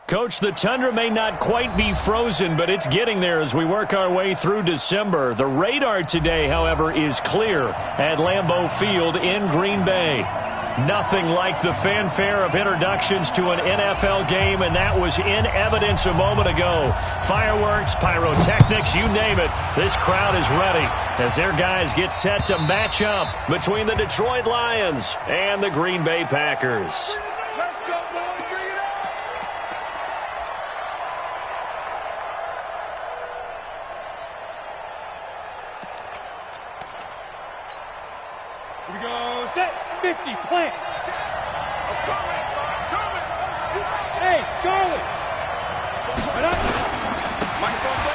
Coach, the tundra may not quite be frozen, but it's getting there as we work our way through December. The radar today, however, is clear at Lambeau Field in Green Bay. Nothing like the fanfare of introductions to an NFL game, and that was in evidence a moment ago. Fireworks, pyrotechnics, you name it. This crowd is ready as their guys get set to match up between the Detroit Lions and the Green Bay Packers. Here we go, set, 50, plant. Hey, Charlie.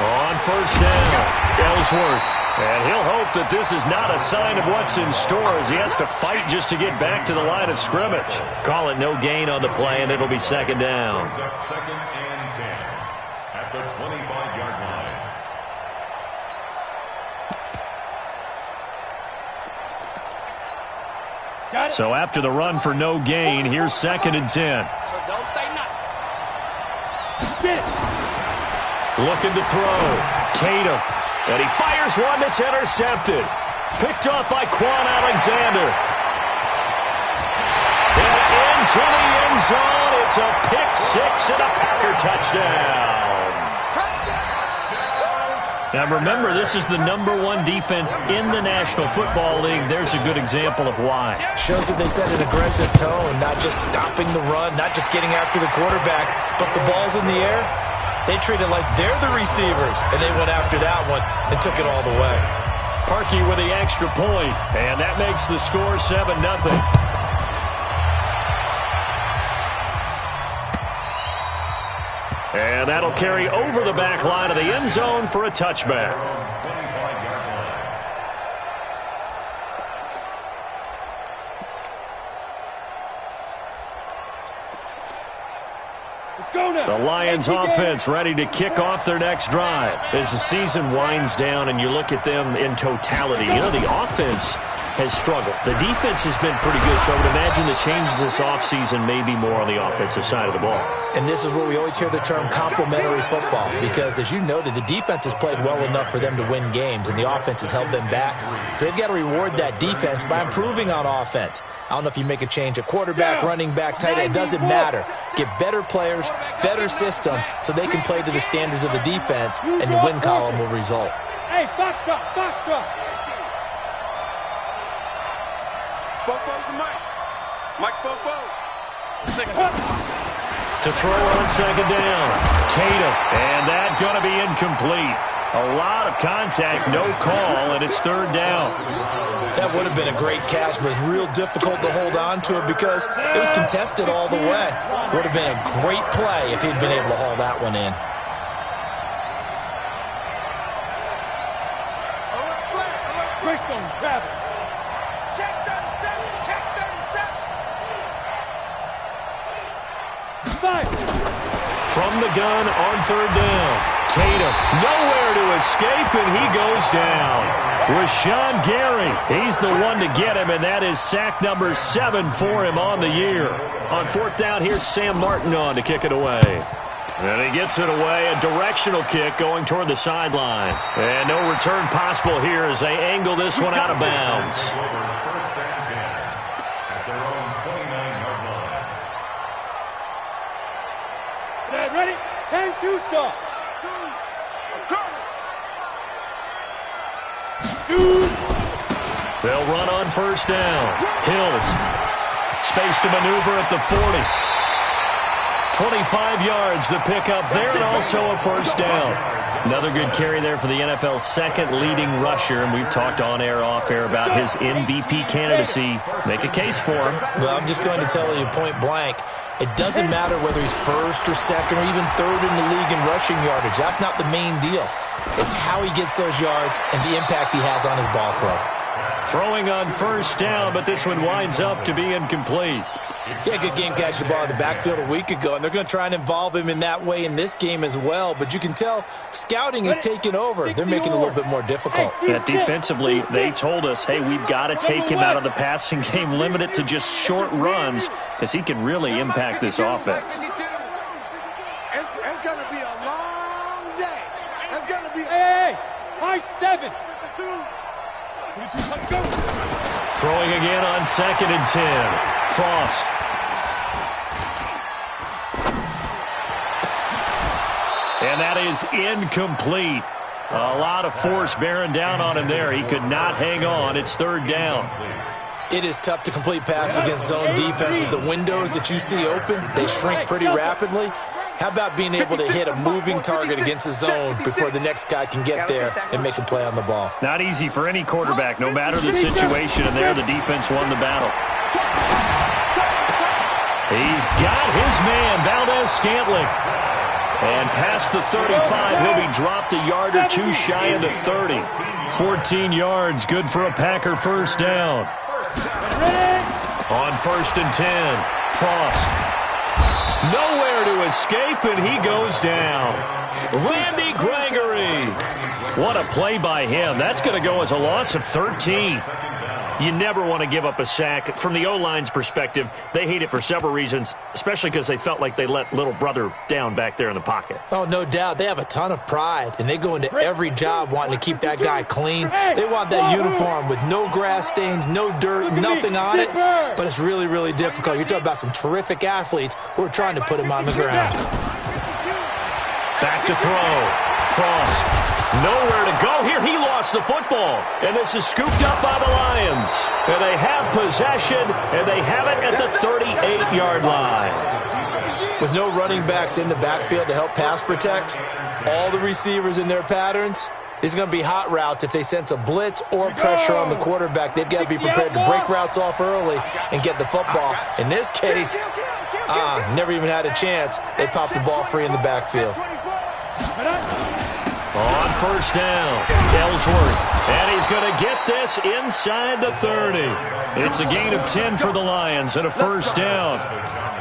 On first down, Ellsworth. And he'll hope that this is not a sign of what's in store as he has to fight just to get back to the line of scrimmage. Call it no gain on the play, and it'll be second down. Second and 10 at the 25-yard line. So after the run for no gain, here's second and 10. So don't say nothing. Looking to throw. Tatum. And he fires one that's intercepted. Picked off by Quan Alexander. And into the end zone. It's a pick six and a Packer touchdown. Now remember, this is the #1 defense in the National Football League. There's a good example of why. Shows that they set an aggressive tone, not just stopping the run, not just getting after the quarterback, but the ball's in the air. They treat it like they're the receivers, and they went after that one and took it all the way. Parkey with the extra point, and that makes the score 7-0. And that'll carry over the back line of the end zone for a touchback. The Lions offense ready to kick off their next drive. As the season winds down and you look at them in totality, you know, the offense has struggled. The defense has been pretty good, so I would imagine the changes this offseason may be more on the offensive side of the ball. And this is where we always hear the term complementary football, because as you noted, the defense has played well enough for them to win games, and the offense has held them back. So they've got to reward that defense by improving on offense. I don't know if you make a change at quarterback, running back, tight end, it doesn't matter. Get better players, better system, so they can play to the standards of the defense, and the win column will result. Hey, foxtrot, foxtrot. Bobo to Mike. Mike Bobo. To throw on second down. Tatum. And that's going to be incomplete. A lot of contact, no call, and it's third down. That would have been a great catch, but it's real difficult to hold on to it because it was contested all the way. Would have been a great play if he'd been able to haul that one in. Greystone, travel. Check 37, check 37. From the gun on third down. Tatum, nowhere to escape, and he goes down. Rashawn Gary, he's the one to get him, and that is sack number 7 for him on the year. On fourth down, here's Sam Martin on to kick it away. And he gets it away, a directional kick going toward the sideline. And no return possible here as they angle this one out of bounds. Set, ready, 10-2 stop. They'll run on first down. Hills. Space to maneuver at the 40. 25 yards the pickup there, and also a first down. Another good carry there for the NFL's second leading rusher, and we've talked on air, off air about his MVP candidacy. Make a case for him. Well, I'm just going to tell you point blank, it doesn't matter whether he's first or second or even third in the league in rushing yardage. That's not the main deal. It's how he gets those yards and the impact he has on his ball club. Throwing on first down, but this one winds up to be incomplete. Yeah, good game catching the ball in the backfield a week ago, and they're going to try and involve him in that way in this game as well. But you can tell scouting is taking over. They're making it a little bit more difficult. Yeah, defensively, they told us, hey, we've got to take him out of the passing game, limit it to just short runs, because he can really impact this offense. It's going to be a long day. It's going to be... Hey, high 7. Throwing again on 2nd and 10. Frost. And that is incomplete. A lot of force bearing down on him there. He could not hang on. It's 3rd down. It is tough to complete passes against zone defenses. The windows that you see open, they shrink pretty rapidly. How about being able to hit a moving target against a zone before the next guy can get there and make a play on the ball? Not easy for any quarterback, no matter the situation. And there, the defense won the battle. He's got his man, Valdez-Scantling. And past the 35, he'll be dropped a yard or two shy of the 30. 14 yards, good for a Packer 1st down. On 1st and 10, Frost. Nowhere to escape, and he goes down. Randy Gregory. What a play by him. That's going to go as a loss of 13. You never want to give up a sack. From the O-line's perspective, they hate it for several reasons, especially because they felt like they let little brother down back there in the pocket. Oh, no doubt. They have a ton of pride, and they go into every job wanting to keep that guy clean. They want that uniform with no grass stains, no dirt, nothing on it. But it's really, really difficult. You're talking about some terrific athletes who are trying to put him on the ground. Back to throw. Frost. Nowhere to go here. He lost the football. And this is scooped up by the Lions. And they have possession, and they have it at the 38-yard line. With no running backs in the backfield to help pass protect, all the receivers in their patterns, these are going to be hot routes. If they sense a blitz or pressure on the quarterback, they've got to be prepared to break routes off early and get the football. In this case, never even had a chance. They popped the ball free in the backfield. On 1st down, Ellsworth. And he's going to get this inside the 30. It's a gain of 10 for the Lions and a 1st down.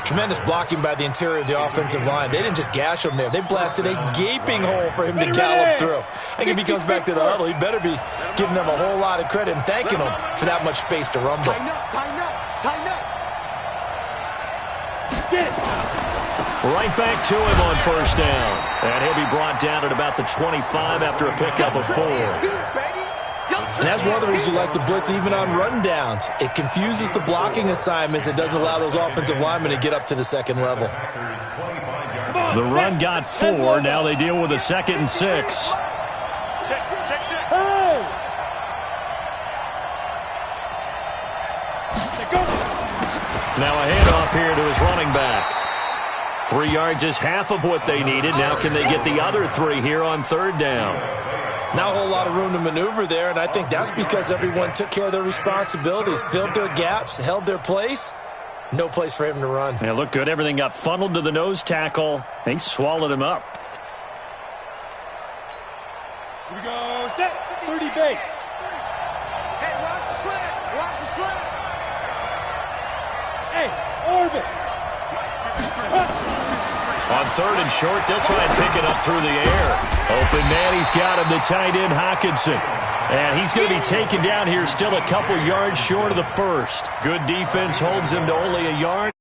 Tremendous blocking by the interior of the offensive line. They didn't just gash him there. They blasted a gaping hole for him to gallop through. I think if he comes back to the huddle, he better be giving them a whole lot of credit and thanking them for that much space to rumble. Tighten up. Right back to him on 1st down. And he'll be brought down at about the 25 after a pickup of 4. And that's one of the reasons you like to blitz even on rundowns. It confuses the blocking assignments. It doesn't allow those offensive linemen to get up to the 2nd level. The run got 4. Now they deal with a 2nd and 6. Now a handoff here to his running back. 3 yards is half of what they needed. Now can they get the other 3 here on 3rd down? Not a whole lot of room to maneuver there, and I think that's because everyone took care of their responsibilities, filled their gaps, held their place. No place for him to run. Yeah, looked good. Everything got funneled to the nose tackle. They swallowed him up. Here we go. Set. 30 base. Hey, watch the slant. Watch the slant. Hey, orbit. On 3rd and short, they'll try and pick it up through the air. Open man, he's got him, the tight end, Hockenson. And he's going to be taken down here, still a couple yards short of the 1st. Good defense holds him to only a yard.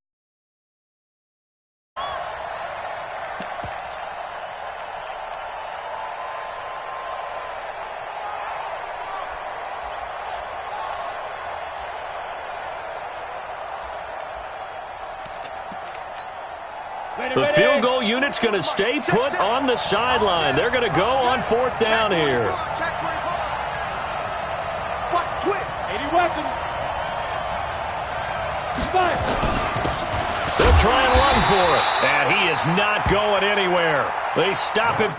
The field goal unit's going to stay put on the sideline. They're going to go on 4th down here. Watch twit. 80 weapon. Fire. They'll try and run for it. And he is not going anywhere. They stop him.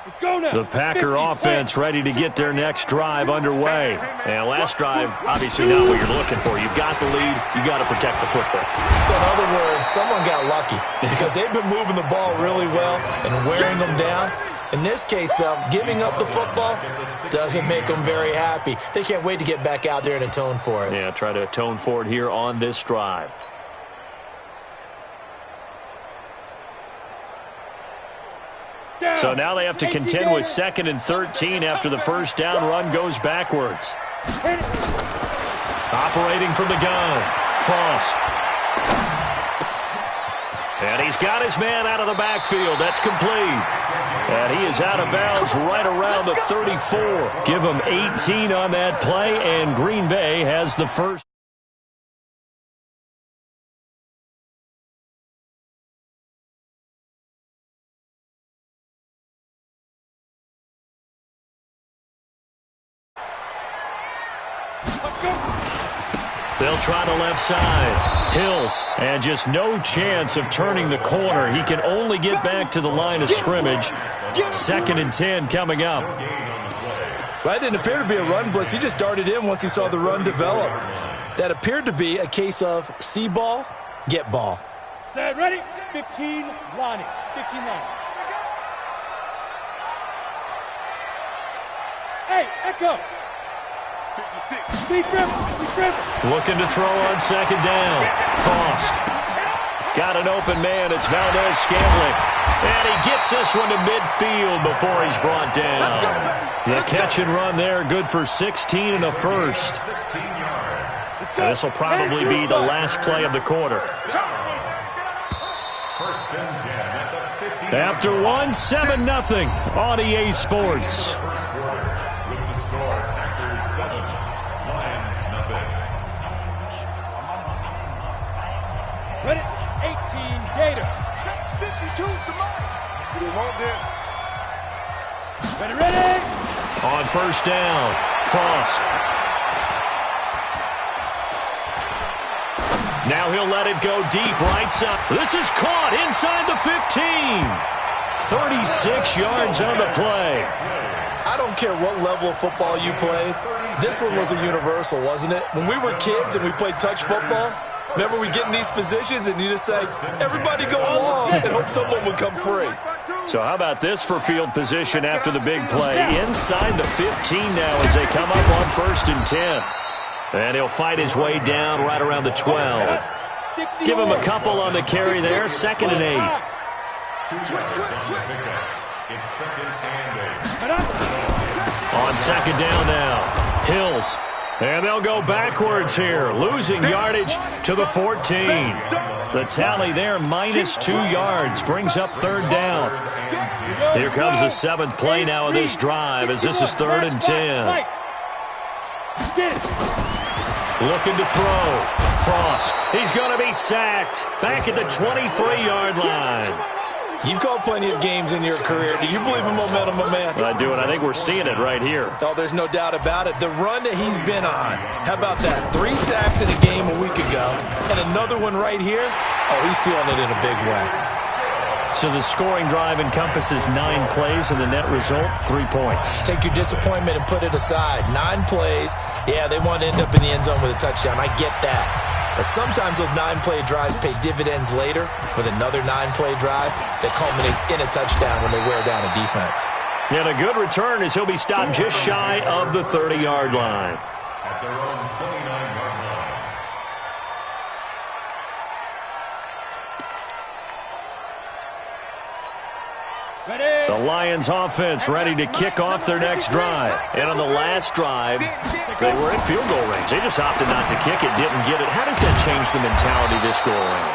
Let's go now. The Packer offense ready to get their next drive underway. And last drive, obviously not what you're looking for. You've got the lead. You've got to protect the football. So in other words, someone got lucky because they've been moving the ball really well and wearing them down. In this case, though, giving up the football doesn't make them very happy. They can't wait to get back out there and atone for it. Yeah, try to atone for it here on this drive. So now they have to contend with 2nd and 13 after the first down run goes backwards. Operating from the gun, Frost. And he's got his man out of the backfield. That's complete. And he is out of bounds right around the 34. Give him 18 on that play, and Green Bay has the first. They'll try the left side. Hills, and just no chance of turning the corner. He can only get back to the line of scrimmage. 2nd and 10 coming up. That didn't appear to be a run blitz. He just darted in once he saw the run develop. That appeared to be a case of see ball, get ball. Set, ready? 15, line it. 15, line it. Hey, echo. Looking to throw on 2nd down. Frost. Got an open man. It's Valdez-Scantling. And he gets this one to midfield before he's brought down. The catch and run there, good for 16 and a first. This will probably be the last play of the quarter. After 1, 7-0 on EA Sports. Ready? 18, Gator. 52 to mine. We want this. Ready, ready. On first down, Frost. Now he'll let it go deep right side. This is caught inside the 15. 36 yards on the play. I don't care what level of football you played. This one was a universal, wasn't it? When we were kids and we played touch football, remember we get in these positions and you just say, everybody go along and hope someone would come free. So how about this for field position after the big play? Inside the 15 now as they come up on 1st and 10. And he'll fight his way down right around the 12. Give him a couple on the carry there. 2nd and 8. On 2nd down now, Hills. And they'll go backwards here, losing yardage to the 14. The tally there, -2 yards, brings up 3rd down. Here comes the 7th play now of this drive as this is 3rd and 10. Looking to throw. Frost. He's going to be sacked. Back at the 23-yard line. You've called plenty of games in your career. Do you believe in momentum, my man? I do, and I think we're seeing it right here. Oh, there's no doubt about it. The run that he's been on. How about that? 3 sacks in a game a week ago, and another one right here. Oh, he's feeling it in a big way. So the scoring drive encompasses 9 plays, and the net result, 3 points. Take your disappointment and put it aside. 9 plays. Yeah, they want to end up in the end zone with a touchdown. I get that. But sometimes those 9-play drives pay dividends later with another 9-play drive that culminates in a touchdown when they wear down a defense. And a good return as he'll be stopped just shy of the 30-yard line. At their own 29-yard line. Ready. The Lions offense ready to kick off their next drive. And on the last drive, they were in field goal range. They just opted not to kick it, didn't get it. How does that change the mentality this go around?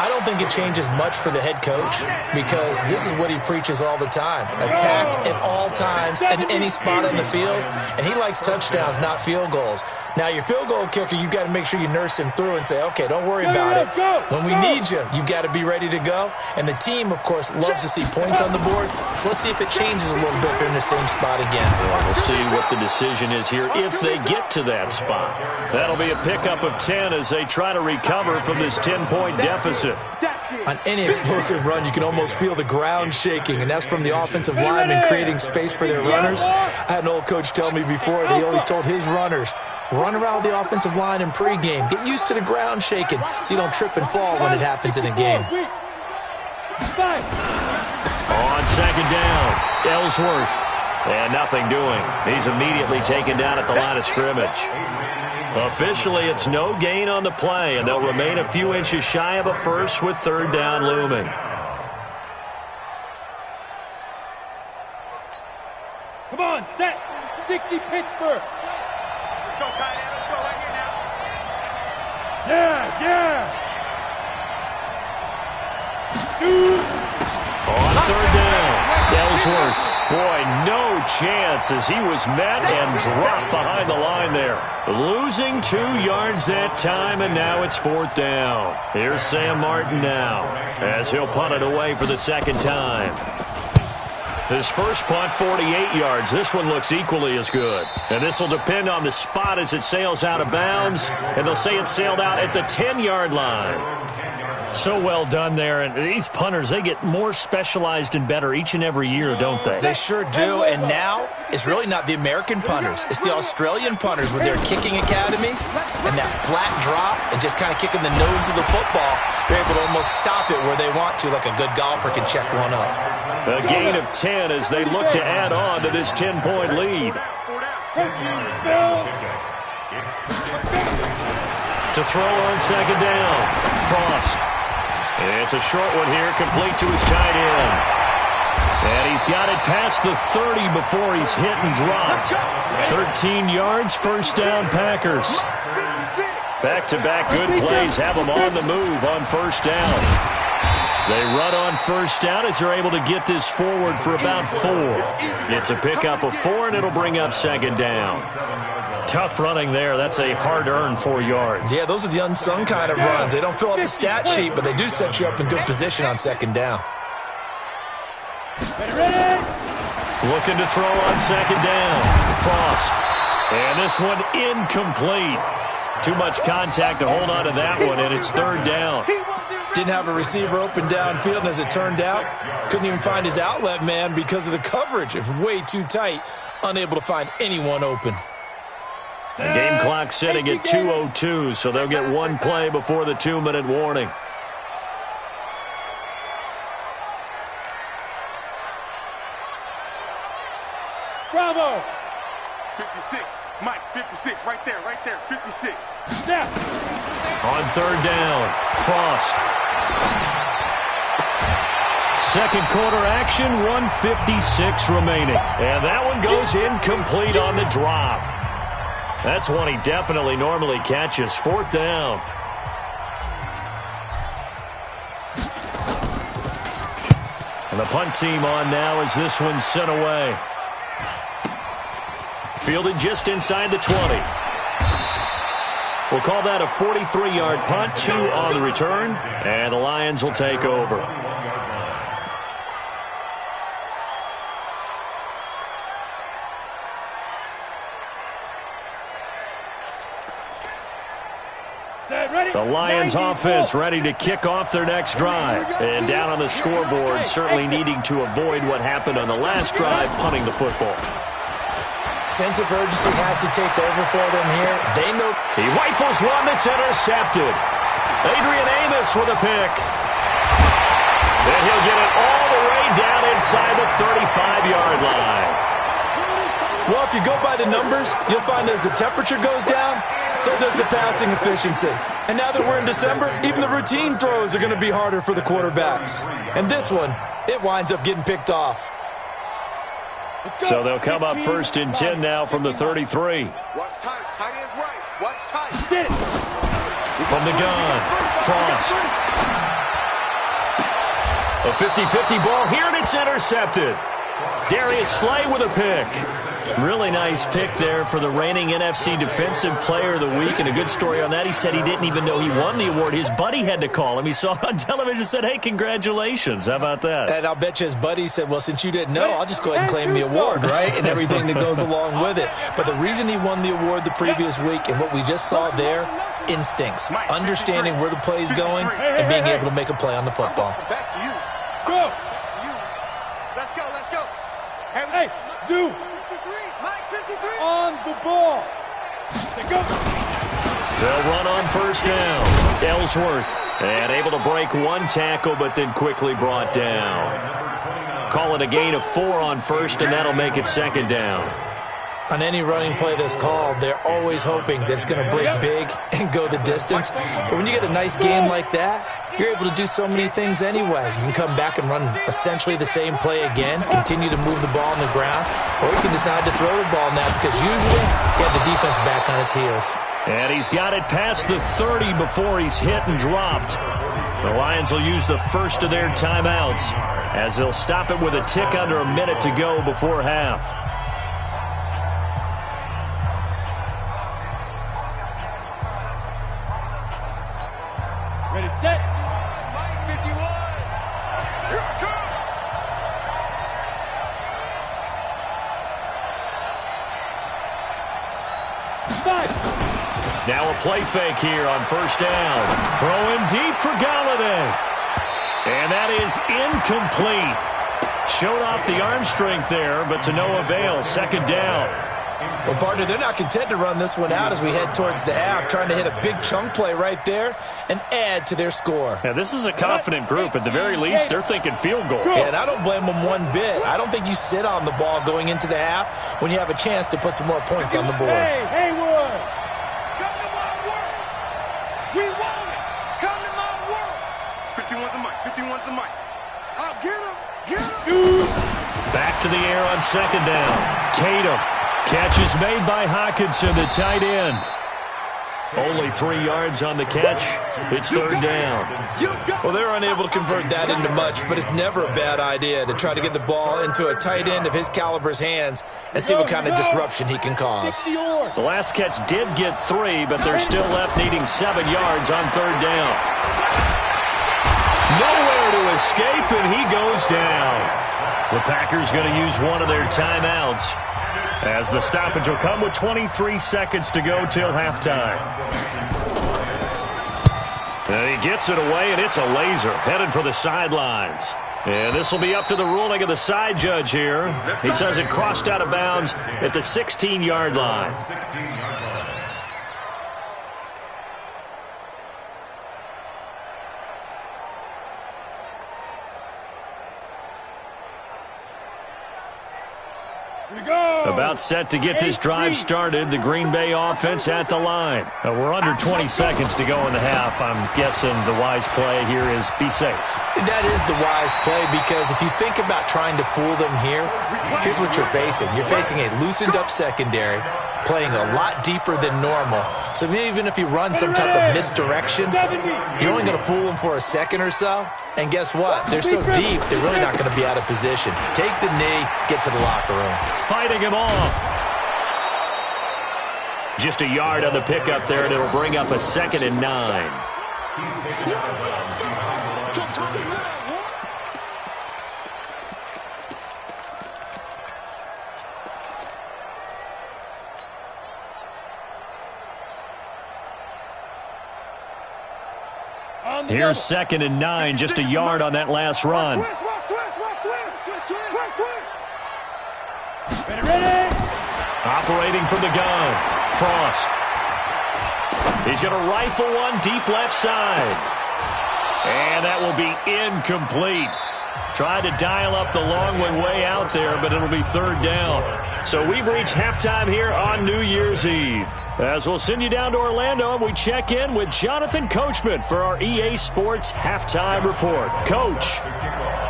I don't think it changes much for the head coach because this is what he preaches all the time. Attack at all times and any spot on the field. And he likes touchdowns, not field goals. Now, your field goal kicker, you've got to make sure you nurse him through and say, okay, don't worry about it. When we need you, you've got to be ready to go. And the team, of course, loves to see points on the board. So let's see if it changes a little bit if they're in the same spot again. Well, we'll see what the decision is here if they get to that spot. That'll be a pickup of 10 as they try to recover from this 10-point deficit. On any explosive run, you can almost feel the ground shaking, and that's from the offensive linemen creating space for their runners. I had an old coach tell me before, and he always told his runners, run around the offensive line in pregame. Get used to the ground shaking so you don't trip and fall when it happens in a game. On second down, Ellsworth. And nothing doing. He's immediately taken down at the line of scrimmage. Officially, it's no gain on the play, and they'll remain a few inches shy of a first with third down looming. Come on, set. 60 Pittsburgh. Let's go, tight end. Let's go right here now. Yeah. Shoot. On third down, Ellsworth. Boy, no chance as he was met and dropped behind the line there. Losing 2 yards that time, and now it's fourth down. Here's Sam Martin now as he'll punt it away for the second time. His first punt, 48 yards. This one looks equally as good. And this will depend on the spot as it sails out of bounds. And they'll say it sailed out at the 10-yard line. So well done there. And these punters, they get more specialized and better each and every year, don't they? They sure do. And now it's really not the American punters. It's the Australian punters with their kicking academies and that flat drop and just kind of kicking the nose of the football. They're able to almost stop it where they want to, like a good golfer can check one up. A gain of 10 as they look to add on to this 10-point lead. To throw on second down, Frost. It's a short one here, complete to his tight end. And he's got it past the 30 before he's hit and dropped. 13 yards, first down, Packers. Back-to-back good plays have them on the move on first down. They run on first down as they're able to get this forward for about 4. It's a pickup of 4, and it'll bring up second down. Tough running there. That's a hard-earned 4 yards. Yeah, those are the unsung kind of runs. They don't fill up the stat sheet, but they do set you up in good position on second down. Looking to throw on second down. Frost. And this one incomplete. Too much contact to hold on to that one, and it's third down. Didn't have a receiver open downfield, and as it turned out, couldn't even find his outlet man because of the coverage. It was way too tight, unable to find anyone open. The game clock setting at 2:02, so they'll get one play before the 2-minute warning. Bravo. 56. Mike, 56. Right there, 56. Snap. On third down, Frost. Second quarter action, 1:56 remaining. And that one goes incomplete on the drop. That's one he definitely normally catches. Fourth down. And the punt team on now as this one's sent away. Fielded just inside the 20. We'll call that a 43-yard punt, 2 on the return, and the Lions will take over. The Lions offense ready to kick off their next drive. And down on the scoreboard, certainly needing to avoid what happened on the last drive, punting the football. Sense of urgency has to take over for them here. They know. He rifles one that's intercepted. Adrian Amos with a pick. And he'll get it all the way down inside the 35-yard line. Well, if you go by the numbers, you'll find as the temperature goes down, so does the passing efficiency. And now that we're in December, even the routine throws are going to be harder for the quarterbacks. And this one, it winds up getting picked off. So they'll come up first and 10 now from the 33. Watch tight. Tight ends right. Watch tight. Get it. From the gun, Frost. A 50-50 ball here, and it's intercepted. Darius Slay with a pick. Really nice pick there for the reigning NFC Defensive Player of the Week. And a good story on that. He said he didn't even know he won the award. His buddy had to call him. He saw it on television and said, hey, congratulations. How about that? And I'll bet you his buddy said, well, since you didn't know, I'll just go ahead and claim the award, right? And everything that goes along with it. But the reason he won the award the previous week and what we just saw there, instincts, understanding where the play is going, and being able to make a play on the football. Back to you. Go. Back to you. Let's go, let's go. Hey, Zoo. 53, Mike 53. On the ball. Say go. They'll run on first down. Ellsworth, and able to break one tackle, but then quickly brought down. Call it a gain of 4 on first, and that'll make it second down. On any running play that's called, they're always hoping that it's going to break big and go the distance. But when you get a nice game like that, you're able to do so many things anyway. You can come back and run essentially the same play again, continue to move the ball on the ground, or you can decide to throw the ball now because usually you have the defense back on its heels. And he's got it past the 30 before he's hit and dropped. The Lions will use the first of their timeouts as they'll stop it with a tick under a minute to go before half. Ready, set. Mike 51. Here I come. Five. Now a play fake here on first down. Throwing deep for Galladay. And that is incomplete. Showed off the arm strength there, but to no avail. Second down. Well, partner, they're not content to run this one out as we head towards the half, trying to hit a big chunk play right there and add to their score. Yeah, this is a confident group. At the very least, they're thinking field goal. Yeah, and I don't blame them one bit. I don't think you sit on the ball going into the half when you have a chance to put some more points on the board. Hey, Haywood. Come to my work. We want it. Come to my work. 51's the mic. 51's the mic. I'll get him. Get him. Shoot. Back to the air on second down. Tatum. Catch is made by Hawkinson, the tight end. Only 3 yards on the catch. It's third down. Well, they're unable to convert that into much, but it's never a bad idea to try to get the ball into a tight end of his caliber's hands and see what kind of disruption he can cause. The last catch did get 3, but they're still left needing 7 yards on third down. Nowhere to escape, and he goes down. The Packers going to use one of their timeouts, as the stoppage will come with 23 seconds to go till halftime. And he gets it away, and it's a laser headed for the sidelines. And this will be up to the ruling of the side judge here. He says it crossed out of bounds at the 16-yard line. About set to get this drive started. The Green Bay offense at the line. We're under 20 seconds to go in the half. I'm guessing the wise play here is be safe. That is the wise play, because if you think about trying to fool them here, here's what you're facing. You're facing a loosened up secondary, playing a lot deeper than normal. So even if you run some type of misdirection, you're only going to fool them for a second or so. And guess what? They're so deep, they're really not going to be out of position. Take the knee, get to the locker room. Fighting him off. Just a yard on the pickup there, and it'll bring up a 2nd and 9. Here's 2nd and 9, just a yard on that last run. Ready. Operating from the gun, Frost. He's going to rifle one deep left side. And that will be incomplete. Tried to dial up the long one way out there, but it'll be third down. So we've reached halftime here on New Year's Eve. As we'll send you down to Orlando, and we check in with Jonathan Coachman for our EA Sports Halftime Report. Coach,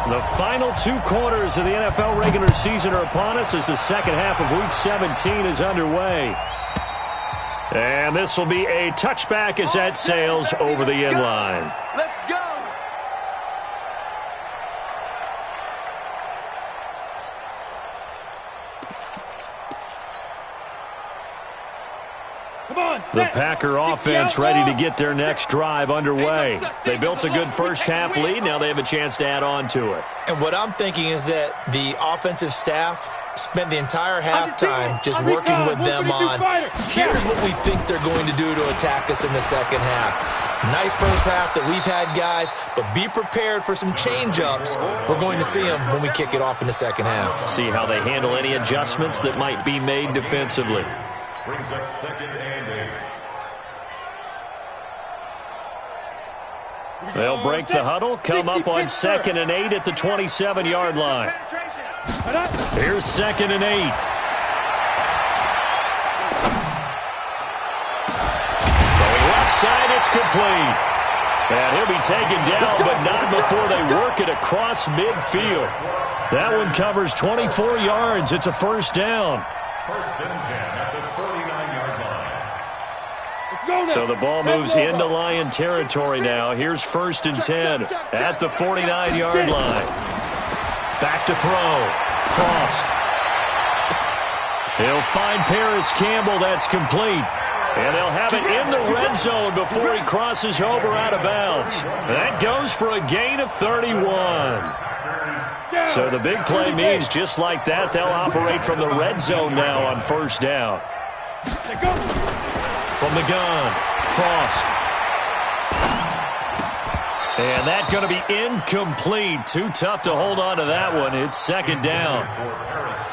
the final 2 quarters of the NFL regular season are upon us as the second half of Week 17 is underway. And this will be a touchback as that sails over the end line. Let's go. The Packer offense ready to get their next drive underway. They built a good first-half lead. Now they have a chance to add on to it. And what I'm thinking is that the offensive staff spent the entire halftime just working with them on, here's what we think they're going to do to attack us in the second half. Nice first half that we've had, guys, but be prepared for some change-ups. We're going to see them when we kick it off in the second half. See how they handle any adjustments that might be made defensively. Brings up 2nd and 8. They'll break the huddle, come up on 2nd and 8 at the 27-yard line. Here's 2nd and 8. Side, it's complete. And he'll be taken down, but not before they work it across midfield. That one covers 24 yards. It's a first down. 1st and 10 at the 49-yard line. So the ball moves into Lion territory now. Here's 1st and 10 at the 49-yard line. Back to throw. Frost. He'll find Paris Campbell. That's complete. And they'll have it in the red zone before he crosses over out of bounds. That goes for a gain of 31. So the big play means just like that, they'll operate from the red zone now on first down. From the gun, Frost. And that's going to be incomplete. Too tough to hold on to that one. It's 2nd down.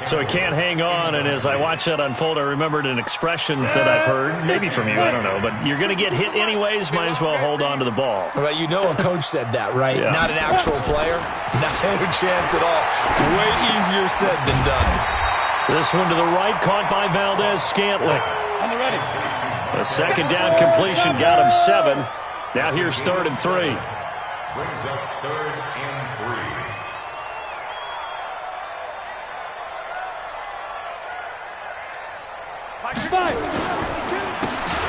So he can't hang on, and as I watch that unfold, I remembered an expression that I've heard, maybe from you, I don't know, but you're going to get hit anyways, might as well hold on to the ball. Well, you know a coach said that, right? Yeah. Not an actual player. Not a chance at all. Way easier said than done. This one to the right, caught by Valdez-Scantling. On the ready. A 2nd down completion got him 7. Now here's 3rd and 3. Brings up 3rd and 3.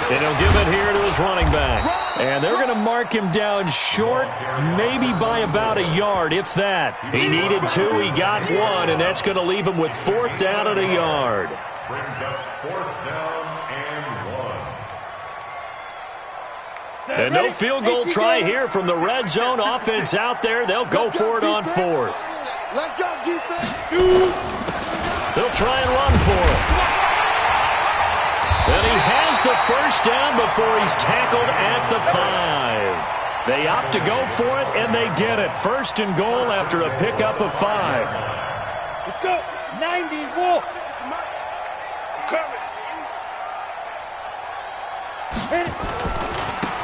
And he'll give it here to his running back. And they're going to mark him down short, maybe by about a yard, if that. He needed 2, he got 1, and that's going to leave him with 4th down and a yard. Brings up 4th down and 1. And no field goal try here from the red zone. Offense out there. They'll go for it on 4th. Let's go, defense. They'll try and run for it. And he has the first down before he's tackled at the 5. They opt to go for it, and they get it. 1st and goal after a pickup of 5. Let's go. 91.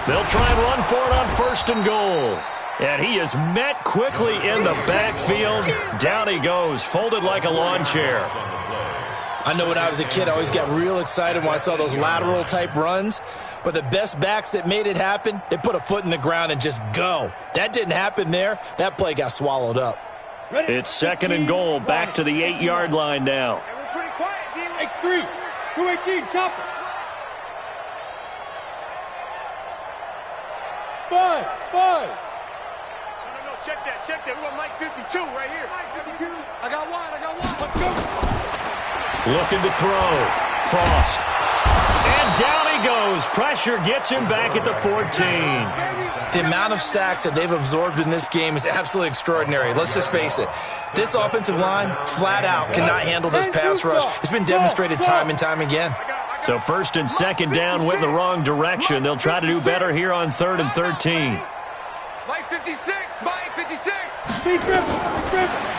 They'll try and run for it on 1st and goal. And he is met quickly in the backfield. Down he goes, folded like a lawn chair. I know when I was a kid, I always got real excited when I saw those lateral-type runs. But the best backs that made it happen, they put a foot in the ground and just go. That didn't happen there. That play got swallowed up. It's 2nd and goal, back to the 8-yard line now. We're pretty quiet, D. X3. 218, chopper. 5. No, check that. We want Mike 52 right here. Mike 52. I got one. Let's go. Looking to throw. Frost. And down he goes. Pressure gets him back at the 14. The amount of sacks that they've absorbed in this game is absolutely extraordinary. Let's just face it. This offensive line, flat out, cannot handle this pass rush. It's been demonstrated time and time again. So 1st and 2nd down went the wrong direction. They'll try to do better here on 3rd and 13. Mike 56.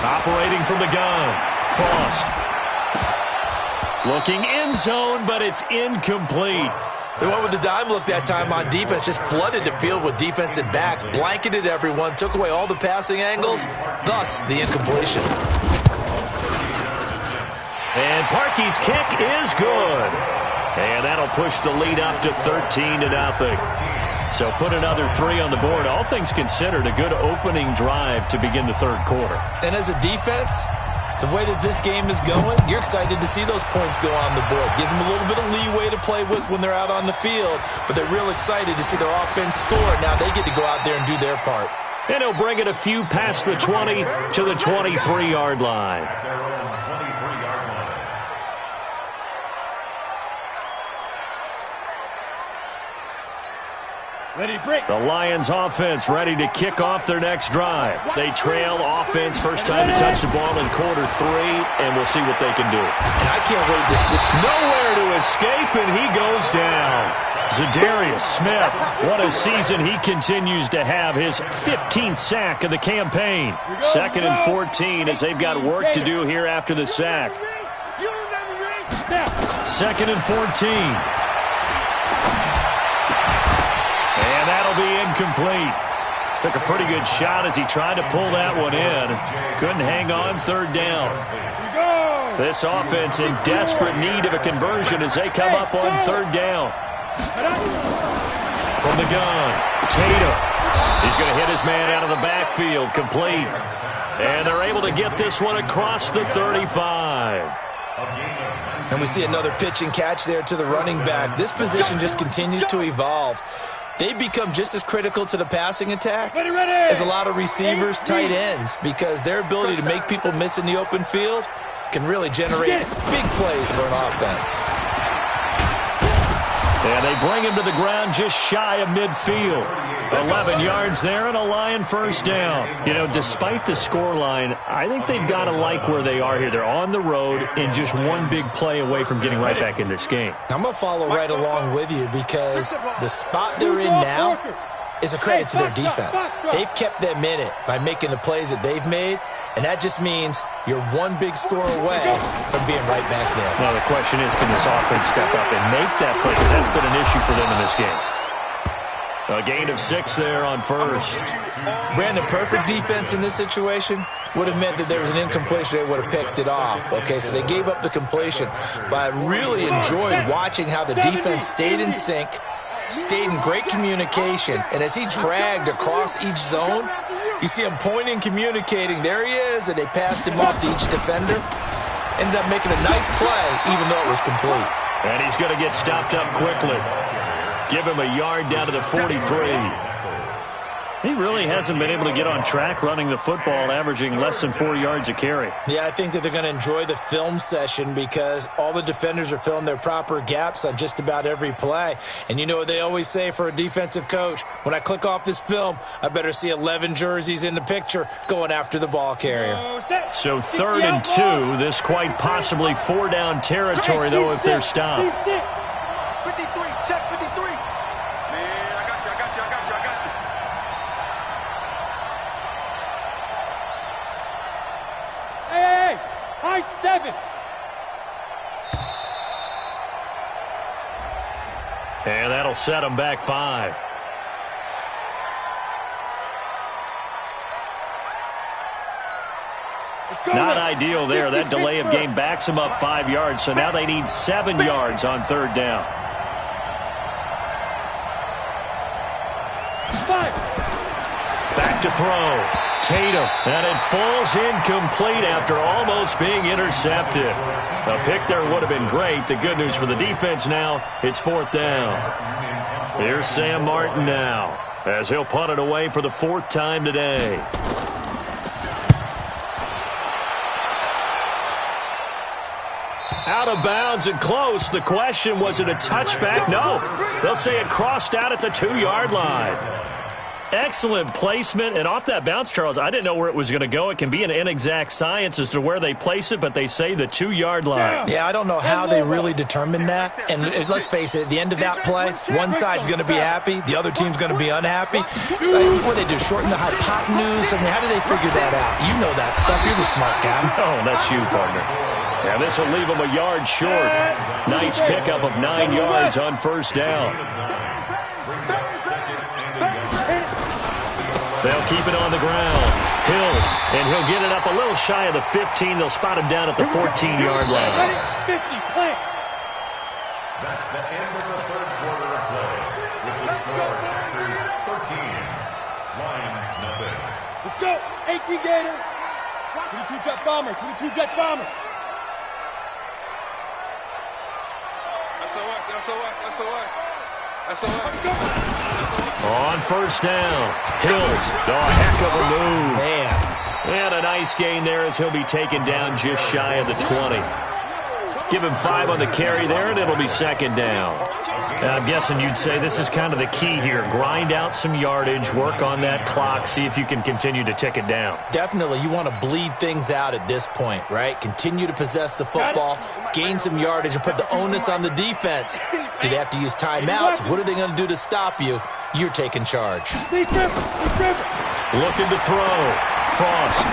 Operating from the gun. Frost. Looking end zone, but it's incomplete. They went with the dime look that time on defense, just flooded the field with defensive backs, blanketed everyone, took away all the passing angles, thus the incompletion. And Parkey's kick is good. And that'll push the lead up to 13-0. So put another 3 on the board. All things considered, a good opening drive to begin the 3rd quarter. And as a defense, the way that this game is going, you're excited to see those points go on the board. Gives them a little bit of leeway to play with when they're out on the field, but they're real excited to see their offense score. Now they get to go out there and do their part. And he'll bring it a few past the 20 to the 23-yard line. Ready, break. The Lions offense ready to kick off their next drive. They trail offense first time to touch the ball in quarter 3, and we'll see what they can do. And I can't wait to see. Nowhere to escape, and he goes down. Zadarius Smith, what a season he continues to have, his 15th sack of the campaign. 2nd and 14 as they've got work to do here after the sack. 2nd and 14. And that'll be incomplete. Took a pretty good shot as he tried to pull that one in. Couldn't hang on 3rd down. This offense in desperate need of a conversion as they come up on 3rd down. From the gun, Tatum. He's going to hit his man out of the backfield, complete. And they're able to get this one across the 35. And we see another pitch and catch there to the running back. This position just continues to evolve. They become just as critical to the passing attack as a lot of receivers, tight ends, because their ability to make people miss in the open field can really generate big plays for an offense. And they bring him to the ground just shy of midfield. 11 yards there and a Lion first down. You know, despite the scoreline, I think they've got to like where they are here. They're on the road and just one big play away from getting right back in this game. I'm going to follow right along with you because the spot they're in now is a credit to their defense. They've kept them in it by making the plays that they've made, and that just means you're one big score away from being right back there. Now the question is, can this offense step up and make that play? Because that's been an issue for them in this game. A gain of 6 there on first. Brandon, perfect defense in this situation would have meant that there was an incompletion. They would have picked it off. Okay, so they gave up the completion. But I really enjoyed watching how the defense stayed in sync, stayed in great communication, and as he dragged across each zone, you see him pointing, communicating. There he is, and they passed him off to each defender. Ended up making a nice play, even though it was complete. And he's going to get stopped up quickly. Give him a yard down to the 43. He really hasn't been able to get on track running the football, averaging less than 4 yards a carry. Yeah, I think that they're going to enjoy the film session because all the defenders are filling their proper gaps on just about every play. And you know what they always say for a defensive coach? When I click off this film, I better see 11 jerseys in the picture going after the ball carrier. So 3rd and 2, this quite possibly 4-down territory, though, if they're stopped. 53, check 53. Man, I got you. Hey, high 7. And that'll set them back 5. Not ideal there. That delay of game backs them up 5 yards, so now they need 7 yards on 3rd down. Back to throw. Tatum, and it falls incomplete after almost being intercepted. A pick there would have been great. The good news for the defense now, it's 4th down. Here's Sam Martin now, as he'll punt it away for the 4th time today. Out of bounds and close. The question, was it a touchback? No. They'll say it crossed out at the 2-yard line. Excellent placement, and off that bounce, Charles, I didn't know where it was going to go. It can be an inexact science as to where they place it, but they say the 2-yard line. Yeah, I don't know how they really determined that. And let's face it, at the end of that play, one side's going to be happy, the other team's going to be unhappy. So what do they do, shorten the hypotenuse? I mean, how do they figure that out? You know that stuff. You're the smart guy. Oh, that's you, partner. Yeah, this will leave them a yard short. Nice pickup of 9 yards on 1st down. They'll keep it on the ground. Hills, and he'll get it up a little shy of the 15. They'll spot him down at the 14-yard line. 50, play. That's the end of the 3rd quarter of play. With the score, Packers 13, Lions nothing. Let's go. 18 Gator. 22 Jet Bomber. 22 Jet Bomber. On 1st down, Hills, a heck of a move. Man. And a nice gain there as he'll be taken down just shy of the 20. Give him 5 on the carry there, and it'll be second down. I'm guessing you'd say this is kind of the key here. Grind out some yardage, work on that clock, see if you can continue to tick it down. Definitely. You want to bleed things out at this point, right? Continue to possess the football, gain some yardage, and put the onus on the defense. Do they have to use timeouts? What are they going to do to stop you? You're taking charge. Looking to throw. Frost.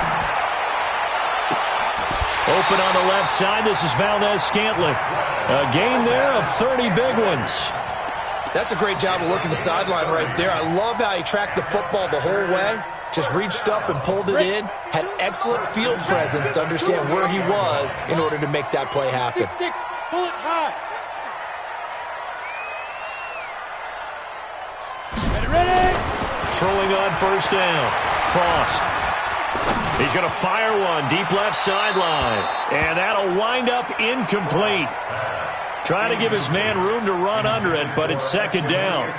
Open on the left side. This is Valdez-Scantling. A gain there of 30 big ones. That's a great job of working the sideline right there. I love how he tracked the football the whole way. Just reached up and pulled it in. Had excellent field presence to understand where he was in order to make that play happen. 6-6, pull it high. Ready? Throwing on first down. Frost. He's going to fire one deep left sideline. And that'll wind up incomplete. Trying to give his man room to run under it, but it's second down.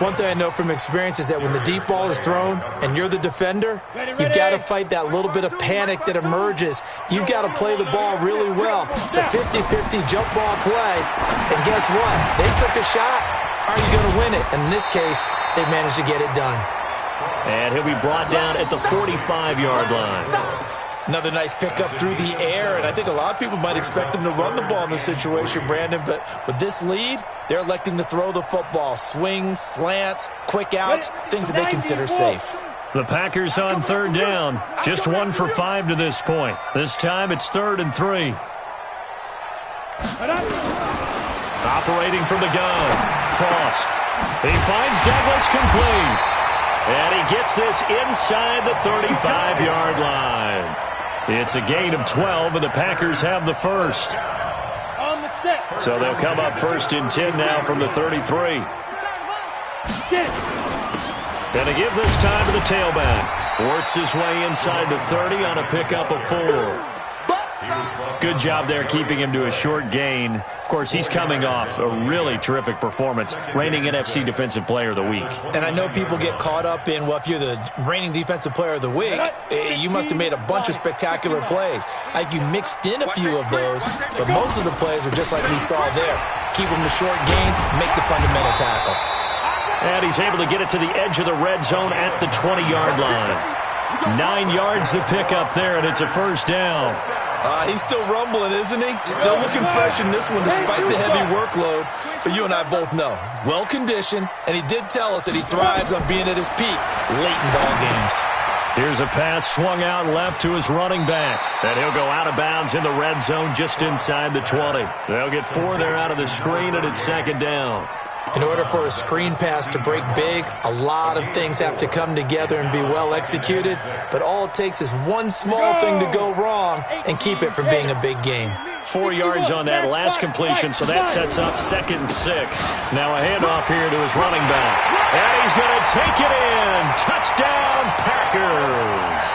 One thing I know from experience is that when the deep ball is thrown and you're the defender, you've got to fight that little bit of panic that emerges. You've got to play the ball really well. It's a 50-50 jump ball play. And guess what? They took a shot. Are you going to win it? And in this case, they managed to get it done. And he'll be brought down at the 45-yard line. Another nice pickup through the air, and I think a lot of people might expect them to run the ball in this situation, Brandon, but with this lead, they're electing to throw the football. Swings, slants, quick outs, things that they consider safe. The Packers on third down. Just 1 for 5 to this point. This time it's 3rd and 3. Operating from the gun. Frost. He finds Douglas complete. And he gets this inside the 35-yard line. It's a gain of 12, and the Packers have the first. So they'll come up 1st and 10 now from the 33. And to give this time to the tailback. Works his way inside the 30 on a pickup of 4. Good job there keeping him to a short gain. Of course, he's coming off a really terrific performance, reigning NFC Defensive Player of the Week. And I know people get caught up in, well, if you're the reigning Defensive Player of the Week, you must have made a bunch of spectacular plays. I think you mixed in a few of those, but most of the plays are just like we saw there. Keep them to short gains, make the fundamental tackle. And he's able to get it to the edge of the red zone at the 20-yard line. 9 yards to pick up there, and it's a first down. He's still rumbling, isn't he? Still looking fresh in this one despite the heavy workload. But you and I both know, well-conditioned, and he did tell us that he thrives on being at his peak late in ball games. Here's a pass swung out left to his running back. And he'll go out of bounds in the red zone just inside the 20. They'll get 4 there out of the screen, and it's second down. In order for a screen pass to break big, a lot of things have to come together and be well executed. But all it takes is one small thing to go wrong and keep it from being a big game. 4 yards on that last completion, so that sets up 2nd and 6. Now a handoff here to his running back. And he's going to take it in. Touchdown, Packers.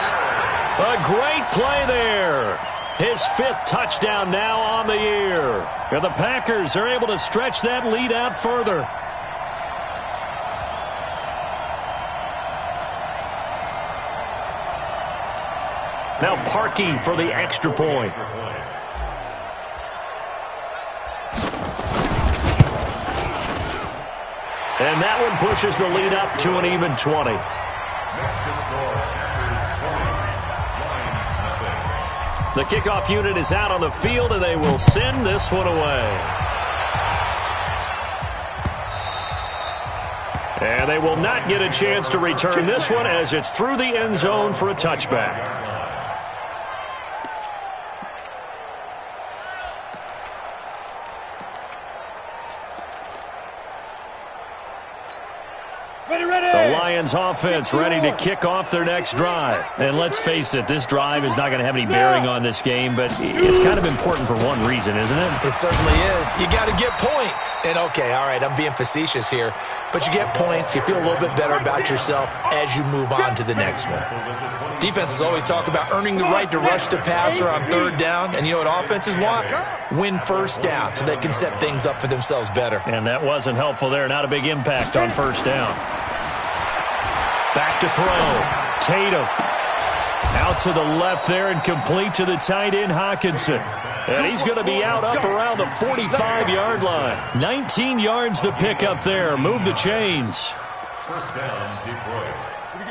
A great play there. His 5th touchdown now on the year. And the Packers are able to stretch that lead out further. Now Parkey for the extra point. And that one pushes the lead up to an even 20. Next to score, Packers 20, Lions nothing. The kickoff unit is out on the field, and they will send this one away. And they will not get a chance to return this one as it's through the end zone for a touchback. The Lions offense ready to kick off their next drive. And let's face it, this drive is not going to have any bearing on this game, but it's kind of important for one reason, isn't it? It certainly is. You got to get points. And okay, all right, I'm being facetious here, but you get points, you feel a little bit better about yourself as you move on to the next one. Defenses always talk about earning the right to rush the passer on 3rd down, and you know what offenses want? Win 1st down so they can set things up for themselves better. And that wasn't helpful there. Not a big impact on 1st down. Back to throw. Tatum. Out to the left there and complete to the tight end, Hockenson. And he's going to be out up around the 45-yard line. 19 yards the pick up there. Move the chains. First down, Detroit.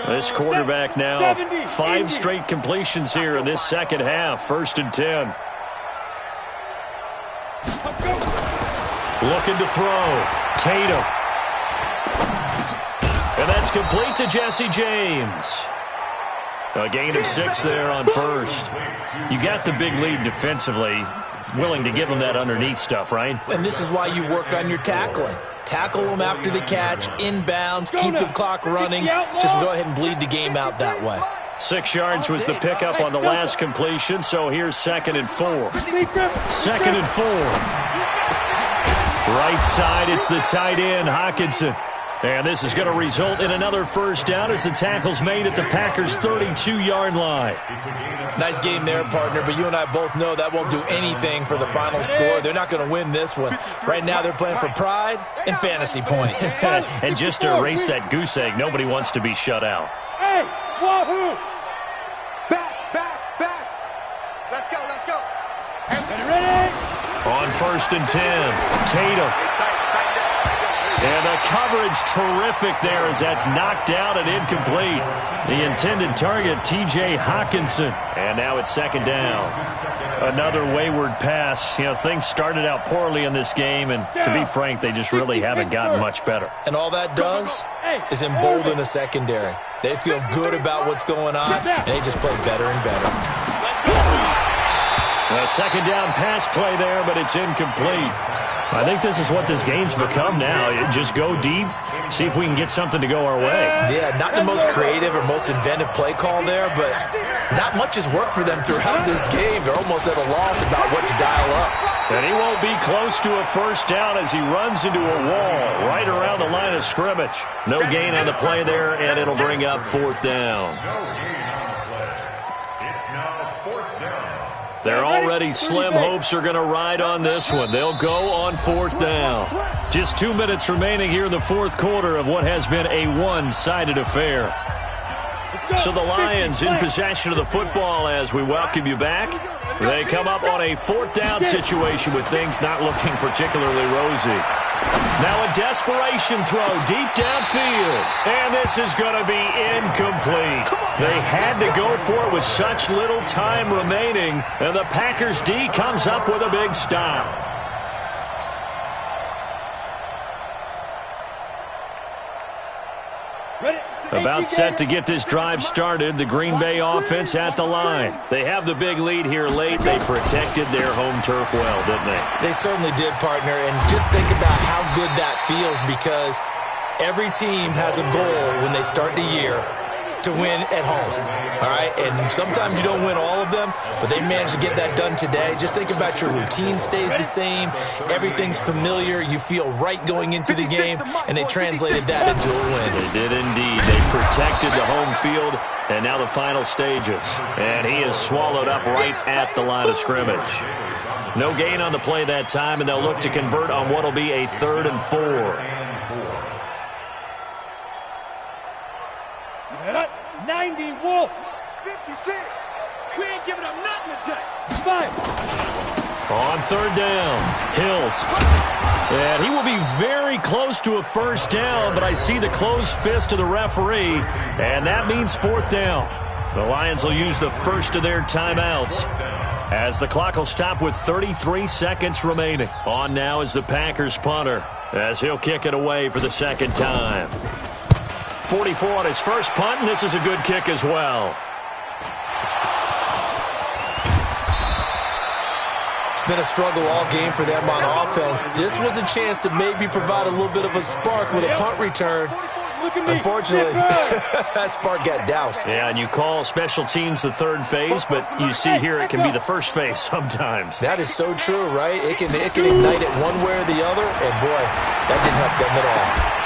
This quarterback now, 5 straight completions here in this second half. 1st and 10. Looking to throw. Tatum. And that's complete to Jesse James. A gain of 6 there on first. You got the big lead defensively. Willing to give them that underneath stuff, right? And this is why you work on your tackling. Tackle them after the catch, inbounds, keep the clock running. Just go ahead and bleed the game out that way. 6 yards was the pickup on the last completion, so here's 2nd and 4. 2nd and 4. Right side, it's the tight end, Hockenson. And this is going to result in another first down as the tackle's made at the Packers' 32-yard line. Nice game there, partner, but you and I both know that won't do anything for the final score. They're not going to win this one. Right now they're playing for pride and fantasy points. And just to erase that goose egg, nobody wants to be shut out. Hey, wahoo! Back. Let's go, let's go. Ready? On 1st and 10, Tatum. And the coverage terrific there as that's knocked out and incomplete. The intended target, T.J. Hockenson. And now it's 2nd down. Another wayward pass. You know, things started out poorly in this game, and to be frank, they just really haven't gotten much better. And all that does is embolden the secondary. They feel good about what's going on, and they just play better and better. A 2nd down pass play there, but it's incomplete. I think this is what this game's become now. Just go deep, see if we can get something to go our way. Yeah, not the most creative or most inventive play call there, but not much has worked for them throughout this game. They're almost at a loss about what to dial up. And he won't be close to a first down as he runs into a wall right around the line of scrimmage. No gain on the play there, and it'll bring up 4th down. No gain on the play. It's now 4th down. They're already slim hopes are going to ride on this one. They'll go on 4th down. Just 2 minutes remaining here in the 4th quarter of what has been a one-sided affair. So the Lions in possession of the football as we welcome you back. They come up on a 4th down situation with things not looking particularly rosy. Now a desperation throw deep downfield. And this is going to be incomplete. They had to go for it with such little time remaining. And the Packers D comes up with a big stop. About set to get this drive started. The Green Bay offense at the line. They have the big lead here late. They protected their home turf well, didn't they? They certainly did, partner. And just think about how good that feels because every team has a goal when they start the year to win at home. All right? And sometimes you don't win all of them, but they managed to get that done today. Just think about your routine stays the same. Everything's familiar. You feel right going into the game, and they translated that into a win. They did indeed. They protected the home field, and now the final stages. And he is swallowed up right at the line of scrimmage. No gain on the play that time, and they'll look to convert on what will be a 3rd and 4. 90 Wolf. 56. We ain't giving up nothing today. 5. On 3rd down, Hills. And he will be very close to a first down, but I see the closed fist of the referee, and that means 4th down. The Lions will use the first of their timeouts as the clock will stop with 33 seconds remaining. On now is the Packers punter as he'll kick it away for the 2nd time. 44 on his first punt, and this is a good kick as well. It's been a struggle all game for them on offense. This was a chance to maybe provide a little bit of a spark with a punt return. Unfortunately, that spark got doused. Yeah, and you call special teams the 3rd phase, but you see here it can be the 1st phase sometimes. That is so true, right? It can ignite it one way or the other, and boy, that didn't help them at all.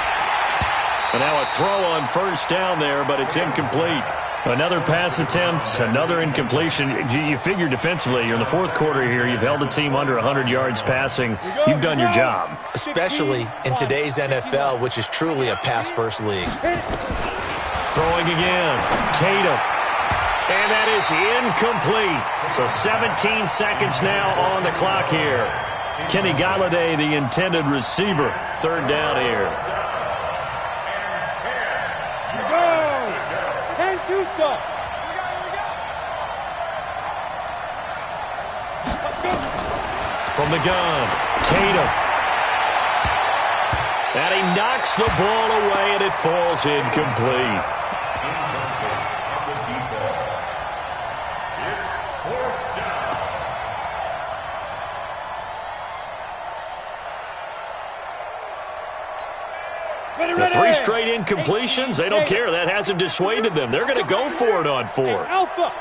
And now a throw on 1st down there, but it's incomplete. Another pass attempt, another incompletion. You figure defensively, you're in the 4th quarter here. You've held the team under 100 yards passing. You've done your job. Especially in today's NFL, which is truly a pass-first league. Throwing again. Tatum. And that is incomplete. So 17 seconds now on the clock here. Kenny Galladay, the intended receiver. Third down here. Go! 10-2 stop. From the gun, Tatum. And he knocks the ball away, and it falls incomplete. The three straight incompletions, they don't care. That hasn't dissuaded them. They're going to go for it on fourth. Alpha.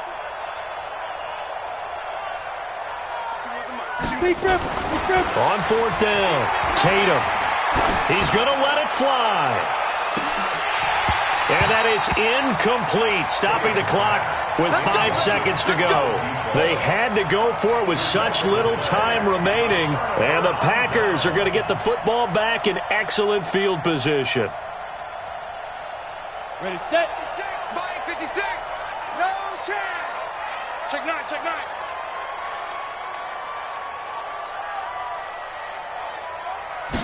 On fourth down, Tatum. He's going to let it fly. And that is incomplete, stopping the clock with 5 seconds to go. They had to go for it with such little time remaining, and the Packers are going to get the football back in excellent field position. Ready, set. 56, Mike, 56. No chance. Check nine, check nine.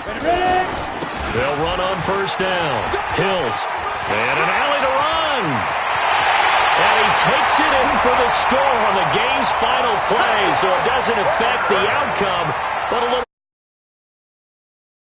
Ready. They'll run on first down. Hills. And an alley to run. And he takes it in for the score on the game's final play, so it doesn't affect the outcome, but a little